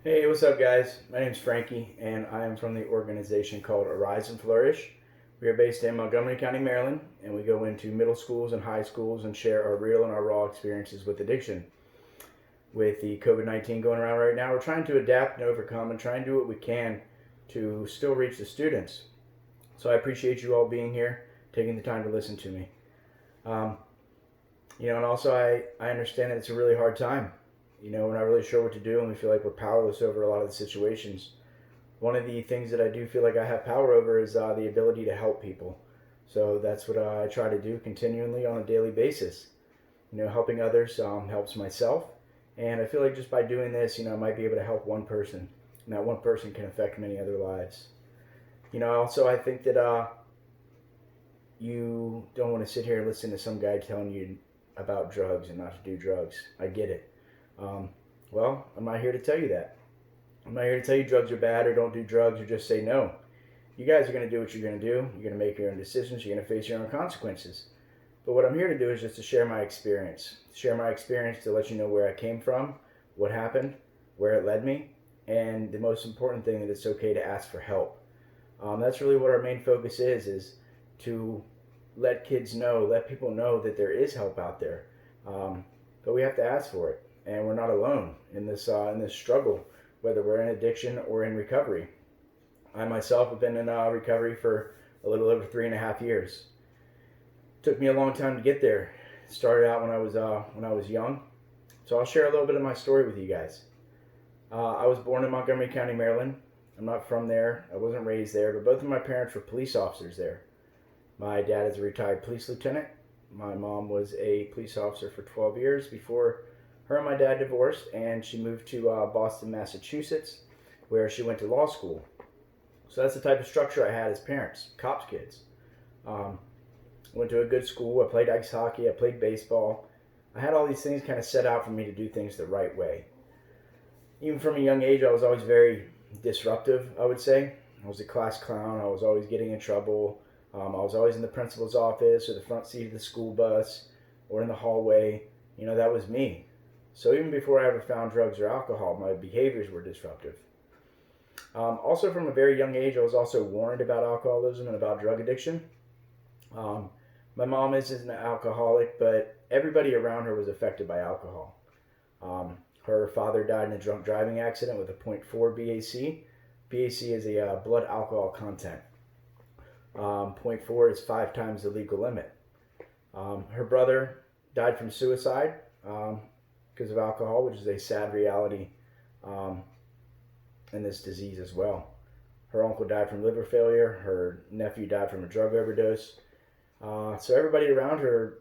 Hey, what's up, guys? My name's Frankie, and I am from the organization called Arise and Flourish. We are based in Montgomery County, Maryland, and we go into middle schools and high schools and share our real and our raw experiences with addiction. With the COVID-19 going around right now, we're trying to adapt and overcome and try and do what we can to still reach the students. So I appreciate you all being here, taking the time to listen to me. Um, and also I understand that it's a really hard time. We're not really sure what to do, and we feel like we're powerless over a lot of the situations. One of the things that I do feel like I have power over is the ability to help people. So that's what I try to do continually on a daily basis. Helping others helps myself, and I feel like just by doing this, I might be able to help one person, and that one person can affect many other lives. Also I think that you don't want to sit here and listen to some guy telling you about drugs and not to do drugs. I get it. Um, well, I'm not here to tell you that. I'm not here to tell you drugs are bad or don't do drugs or just say no. You guys are going to do what you're going to do. You're going to make your own decisions. You're going to face your own consequences. But what I'm here to do is just to share my experience. Share my experience to let you know where I came from, what happened, where it led me, and the most important thing, that it's okay to ask for help. That's really what our main focus is to let kids know, let people know that there is help out there. But we have to ask for it, and we're not alone in this struggle, whether we're in addiction or in recovery. I myself have been in recovery for a little over 3.5 years. It took me a long time to get there. It started out when I was young, so I'll share a little bit of my story with you guys. I was born in Montgomery County, Maryland. I'm not from there. I wasn't raised there, but both of my parents were police officers there. My dad is a retired police lieutenant. My mom was a police officer for 12 years before her and my dad divorced, and she moved to Boston, Massachusetts, where she went to law school. So that's the type of structure I had as parents, cops kids. Um, Went to a good school. I played ice hockey. I played baseball. I had all these things kind of set out for me to do things the right way. Even from a young age, I was always very disruptive, I would say. I was a class clown. I was always getting in trouble. I was always in the principal's office or the front seat of the school bus or in the hallway. That was me. So even before I ever found drugs or alcohol, my behaviors were disruptive. Also, from a very young age, I was also warned about alcoholism and about drug addiction. Um, my mom isn't an alcoholic, but everybody around her was affected by alcohol. Her father died in a drunk driving accident with a .4 BAC. BAC is a blood alcohol content. .4 is 5 times the legal limit. Her brother died from suicide because of alcohol, which is a sad reality um, in this disease as well. Her uncle died from liver failure. Her nephew died from a drug overdose. So everybody around her,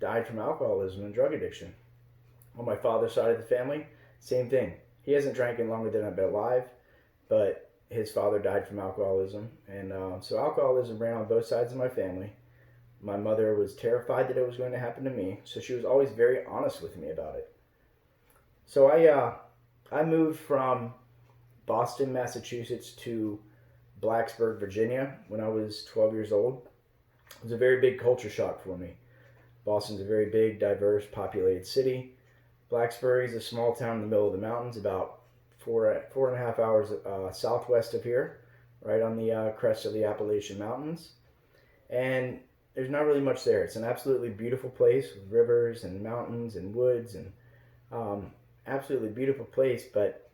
died from alcoholism and drug addiction. On my father's side of the family, same thing. He hasn't drank in longer than I've been alive, but his father died from alcoholism. And so alcoholism ran on both sides of my family. My mother was terrified that it was going to happen to me, so she was always very honest with me about it. So I moved from Boston, Massachusetts to Blacksburg, Virginia when I was 12 years old. It was a very big culture shock for me. Boston's a very big, diverse, populated city. Blacksburg is a small town in the middle of the mountains, about 4.5 hours southwest of here, right on the crest of the Appalachian Mountains. And there's not really much there. It's an absolutely beautiful place with rivers and mountains and woods and absolutely beautiful place, but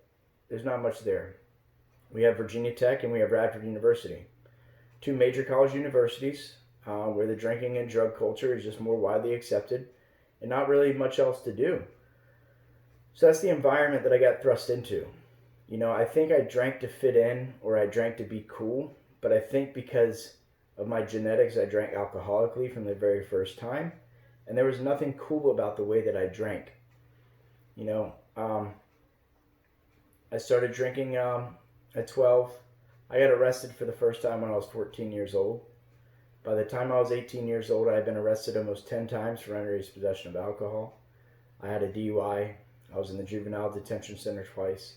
there's not much there. We have Virginia Tech and we have Radford University, two major college universities where the drinking and drug culture is just more widely accepted and not really much else to do. So that's the environment that I got thrust into. I think I drank to fit in or I drank to be cool, but I think because of my genetics, I drank alcoholically from the very first time, and there was nothing cool about the way that I drank. You know, I started drinking at 12. I got arrested for the first time when I was 14 years old. By the time I was 18 years old, I had been arrested almost 10 times for underage possession of alcohol. I had a DUI. I was in the juvenile detention center twice.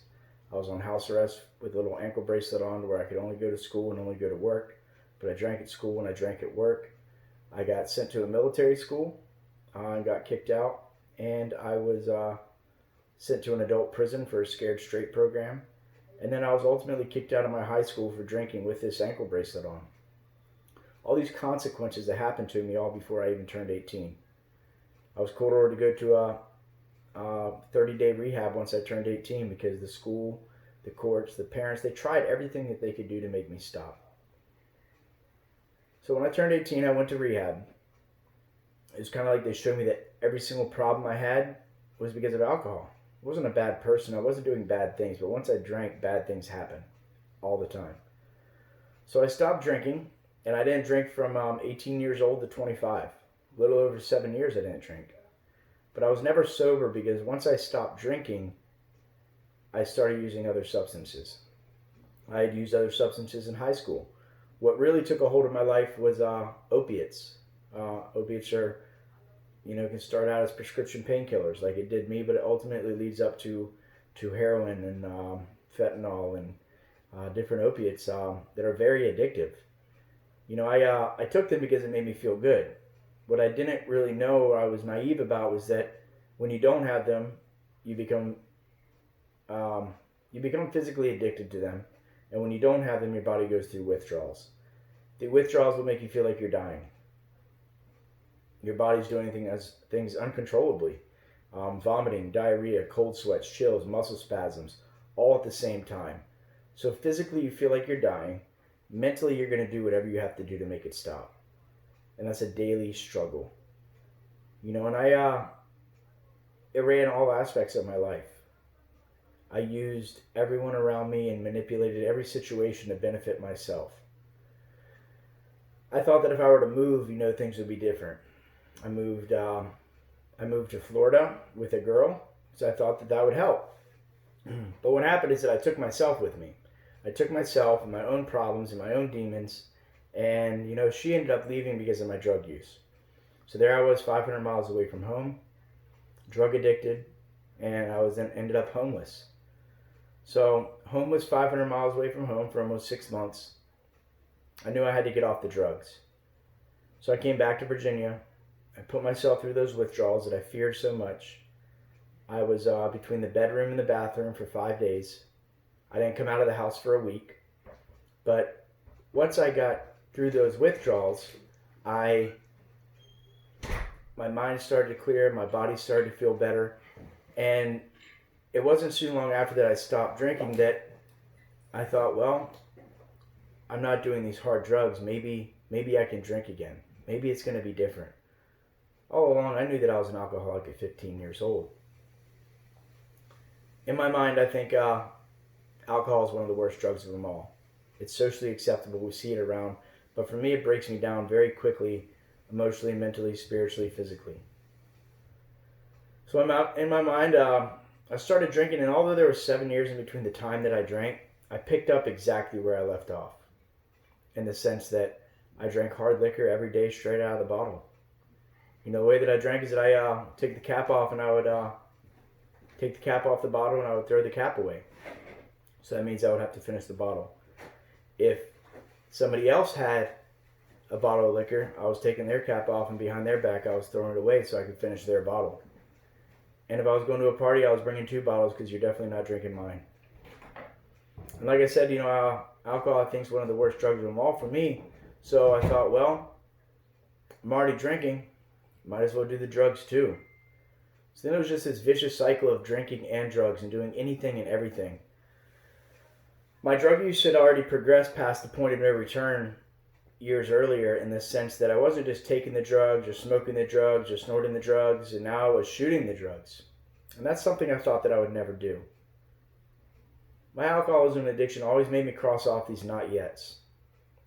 I was on house arrest with a little ankle bracelet on where I could only go to school and only go to work. But I drank at school and I drank at work. I got sent to a military school and got kicked out. And I was sent to an adult prison for a scared straight program, and then I was ultimately kicked out of my high school for drinking with this ankle bracelet on. All these consequences that happened to me all before I even turned 18. I was court ordered to go to a 30-day rehab once I turned 18 because the school, the courts, the parents, they tried everything that they could do to make me stop. So when I turned 18, I went to rehab. It was kind of like they showed me that every single problem I had was because of alcohol. I wasn't a bad person. I wasn't doing bad things, but once I drank, bad things happened all the time. So I stopped drinking, and I didn't drink from 18 years old to 25. A little over 7 years I didn't drink. But I was never sober because once I stopped drinking, I started using other substances. I had used other substances in high school. What really took a hold of my life was opiates. Opiates are, can start out as prescription painkillers like it did me, but it ultimately leads up to heroin and fentanyl and different opiates that are very addictive. I took them because it made me feel good. What I didn't really know or I was naive about was that when you don't have them, you become physically addicted to them. And when you don't have them, your body goes through withdrawals. The withdrawals will make you feel like you're dying. Your body's doing things uncontrollably. Vomiting, diarrhea, cold sweats, chills, muscle spasms, all at the same time. So physically you feel like you're dying. Mentally you're going to do whatever you have to do to make it stop. And that's a daily struggle. And it ran all aspects of my life. I used everyone around me and manipulated every situation to benefit myself. I thought that if I were to move, things would be different. I moved to Florida with a girl because I thought that would help. But what happened is that I took myself with me. I took myself and my own problems and my own demons, and she ended up leaving because of my drug use. So there I was, 500 miles away from home, drug addicted, and I ended up homeless. So homeless, 500 miles away from home for almost 6 months. I knew I had to get off the drugs. So I came back to Virginia. I put myself through those withdrawals that I feared so much. I was between the bedroom and the bathroom for 5 days. I didn't come out of the house for a week. But once I got through those withdrawals, my mind started to clear, my body started to feel better, and it wasn't too long after that I stopped drinking that I thought, well, I'm not doing these hard drugs. Maybe I can drink again. Maybe it's going to be different. All along, I knew that I was an alcoholic at 15 years old. In my mind, I think alcohol is one of the worst drugs of them all. It's socially acceptable. We see it around. But for me, it breaks me down very quickly, emotionally, mentally, spiritually, physically. So in my mind, I started drinking, and although there were 7 years in between the time that I drank, I picked up exactly where I left off. In the sense that I drank hard liquor every day straight out of the bottle. The way that I drank is that I take the cap off, and I would take the cap off the bottle, and I would throw the cap away. So that means I would have to finish the bottle. If somebody else had a bottle of liquor, I was taking their cap off, and behind their back I was throwing it away so I could finish their bottle. And if I was going to a party, I was bringing 2 bottles because you're definitely not drinking mine. And like I said, alcohol I think is one of the worst drugs of them all for me. So I thought, well, I'm already drinking. Might as well do the drugs too. So then it was just this vicious cycle of drinking and drugs and doing anything and everything. My drug use had already progressed past the point of no return years earlier, in the sense that I wasn't just taking the drugs or smoking the drugs or snorting the drugs, and now I was shooting the drugs. And that's something I thought that I would never do. My alcoholism addiction always made me cross off these not yets.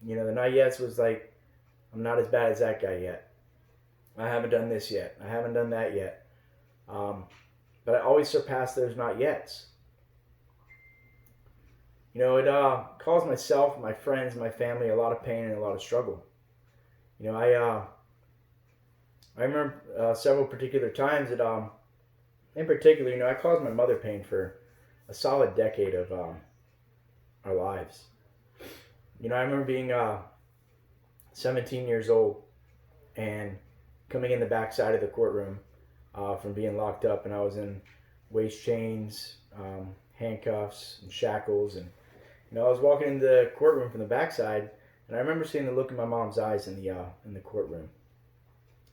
The not yets was like, I'm not as bad as that guy yet. I haven't done this yet. I haven't done that yet. But I always surpassed those not yets. It caused myself, my friends, my family a lot of pain and a lot of struggle. I remember several particular times that, in particular, I caused my mother pain for a solid decade of our lives. I remember being 17 years old and coming in the back side of the courtroom from being locked up, and I was in waist chains, handcuffs, and shackles. And I was walking in the courtroom from the backside, and I remember seeing the look in my mom's eyes in the courtroom,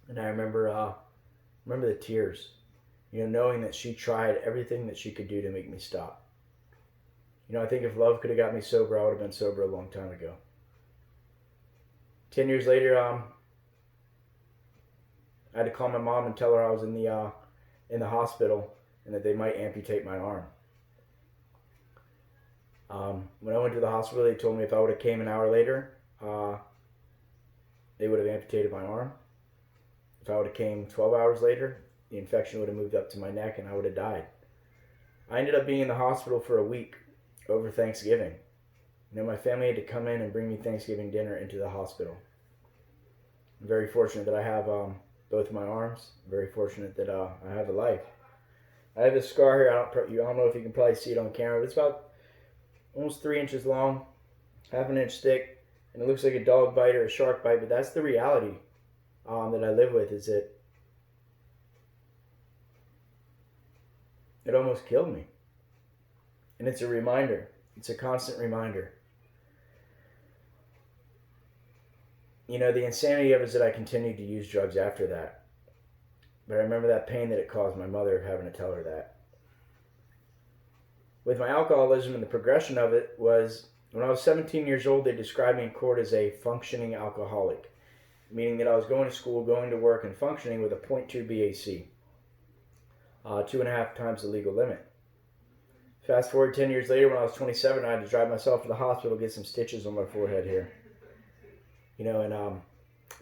and I remember the tears. Knowing that she tried everything that she could do to make me stop. I think if love could have got me sober, I would have been sober a long time ago. 10 years later, I had to call my mom and tell her I was in the hospital and that they might amputate my arm. When I went to the hospital, they told me if I would have came an hour later, they would have amputated my arm. If I would have came 12 hours later, the infection would have moved up to my neck and I would have died. I ended up being in the hospital for a week over Thanksgiving. My family had to come in and bring me Thanksgiving dinner into the hospital. I'm very fortunate that I have both my arms. I'm very fortunate that I have a life. I have this scar here. I don't know if you can probably see it on camera, but it's about almost 3 inches long, half an inch thick, and it looks like a dog bite or a shark bite, but that's the reality that I live with, is that it almost killed me. And it's a reminder. It's a constant reminder. The insanity of it is that I continued to use drugs after that. But I remember that pain that it caused my mother having to tell her that. With my alcoholism, and the progression of it was, when I was 17 years old, they described me in court as a functioning alcoholic, meaning that I was going to school, going to work, and functioning with a 0.2 BAC, 2.5 times the legal limit. Fast forward 10 years later, when I was 27, I had to drive myself to the hospital to get some stitches on my forehead here. And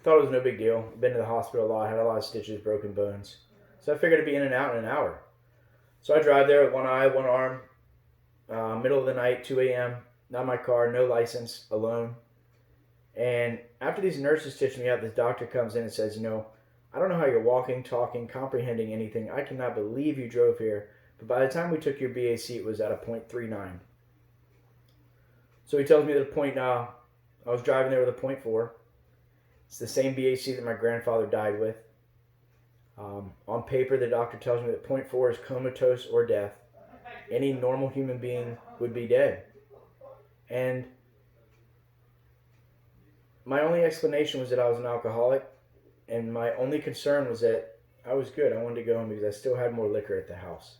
thought it was no big deal. Been to the hospital a lot, had a lot of stitches, broken bones. So I figured I'd be in and out in an hour. So I drive there with one eye, one arm, middle of the night, 2 a.m., not my car, no license, alone. And after these nurses stitched me up, this doctor comes in and says, I don't know how you're walking, talking, comprehending anything. I cannot believe you drove here. But by the time we took your BAC, it was at a 0.39. So he tells me that I was driving there with a 0.4. It's the same BAC that my grandfather died with. On paper, the doctor tells me that 0.4 is comatose or death. Any normal human being would be dead. And my only explanation was that I was an alcoholic, and my only concern was that I was good. I wanted to go home because I still had more liquor at the house.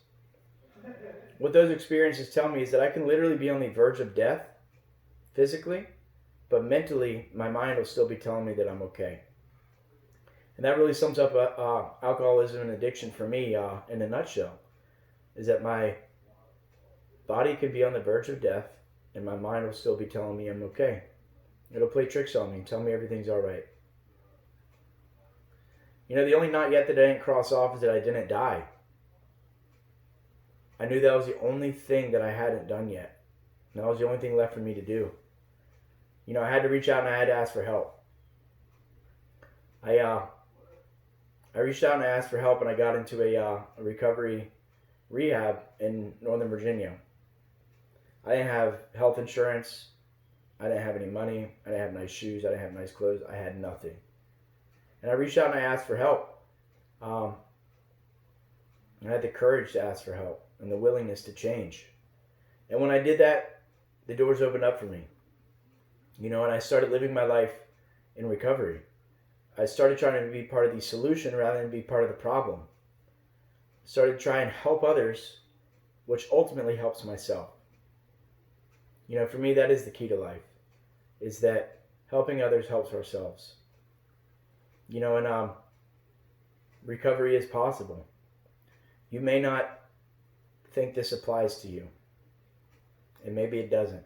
What those experiences tell me is that I can literally be on the verge of death, physically, but mentally, my mind will still be telling me that I'm okay. And that really sums up alcoholism and addiction for me in a nutshell, is that my body could be on the verge of death, and my mind will still be telling me I'm okay. It'll play tricks on me and tell me everything's all right. The only not yet that I didn't cross off is that I didn't die. I knew that was the only thing that I hadn't done yet. And that was the only thing left for me to do. I had to reach out and I had to ask for help. I reached out and I asked for help, and I got into a recovery rehab in Northern Virginia. I didn't have health insurance. I didn't have any money. I didn't have nice shoes. I didn't have nice clothes. I had nothing. And I reached out and I asked for help. I had the courage to ask for help and the willingness to change. And when I did that, the doors opened up for me. And I started living my life in recovery. I started trying to be part of the solution rather than be part of the problem. I started trying to help others, which ultimately helps myself. For me, that is the key to life, is that helping others helps ourselves. And recovery is possible. You may not think this applies to you, and maybe it doesn't,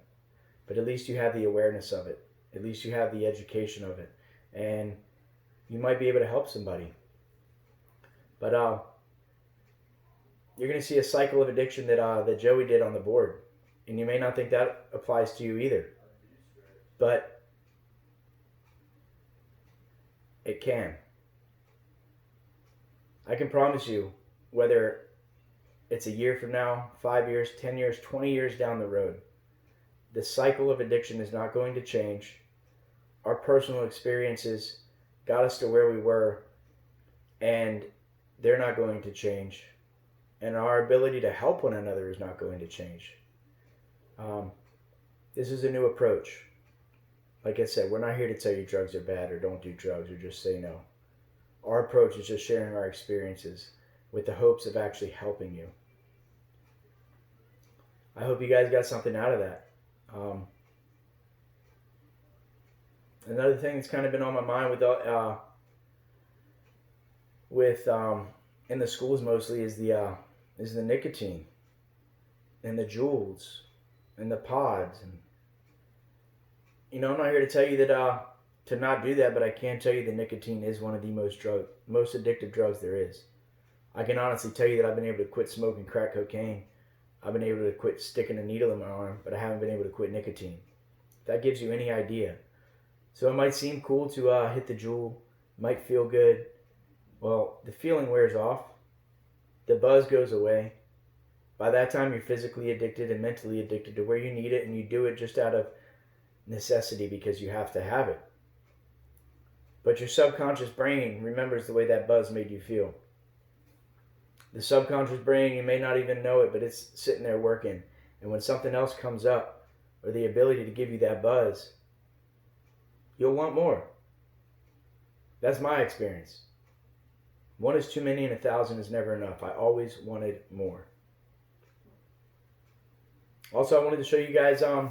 but at least you have the awareness of it. At least you have the education of it, and you might be able to help somebody. But you're going to see a cycle of addiction that Joey did on the board, and you may not think that applies to you either, but it can. I can promise you, whether it's a year from now, 5 years, 10 years, 20 years down the road, the cycle of addiction is not going to change. Our personal experiences got us to where we were, and they're not going to change. and our ability to help one another is not going to change. This is a new approach. Like I said, we're not here to tell you drugs are bad or don't do drugs or just say no. Our approach is just sharing our experiences with the hopes of actually helping you. I hope you guys got something out of that. Another thing that's kind of been on my mind with in the schools mostly is the nicotine and the jewels and the pods. And I'm not here to tell you that to not do that, but I can tell you that nicotine is one of the most addictive drugs there is. I can honestly tell you that I've been able to quit smoking crack cocaine. I've been able to quit sticking a needle in my arm, but I haven't been able to quit nicotine. If that gives you any idea. So it might seem cool to hit the jewel, might feel good. Well, the feeling wears off. The buzz goes away. By that time, you're physically addicted and mentally addicted to where you need it, and you do it just out of necessity because you have to have it. But your subconscious brain remembers the way that buzz made you feel. The subconscious brain, you may not even know it, but it's sitting there working. And when something else comes up, or the ability to give you that buzz, you'll want more. That's my experience. One is too many and 1,000 is never enough. I always wanted more. Also, I wanted to show you guys, I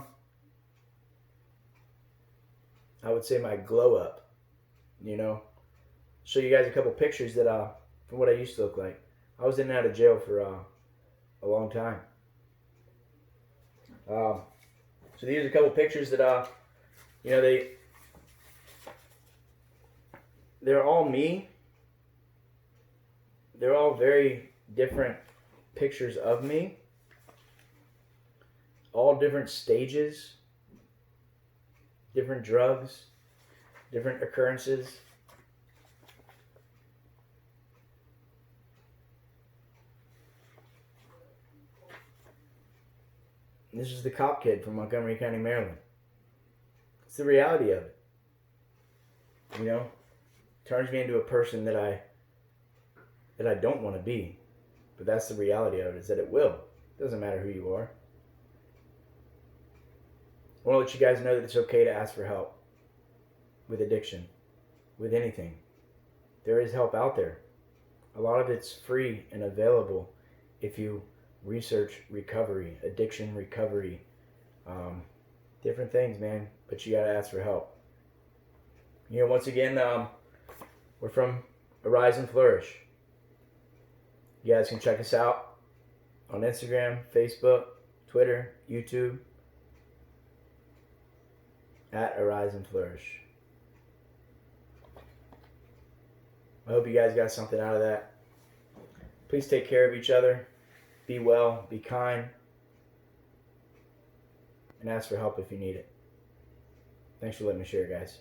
would say my glow up. Show you guys a couple pictures that from what I used to look like. I was in and out of jail for a long time. So these are a couple pictures that they're all me. They're all very different pictures of me. All different stages, different drugs, different occurrences. And this is the cop kid from Montgomery County, Maryland. It's the reality of it. Turns me into a person that I don't want to be. But that's the reality of it, is that it will. It doesn't matter who you are. I want to let you guys know that it's okay to ask for help with addiction, with anything. There is help out there. A lot of it's free and available if you research recovery, addiction recovery, different things, man. But you got to ask for help. Once again, we're from Arise and Flourish. You guys can check us out on Instagram, Facebook, Twitter, YouTube, at Arise and Flourish. I hope you guys got something out of that. Please take care of each other. Be well, be kind, and ask for help if you need it. Thanks for letting me share, guys.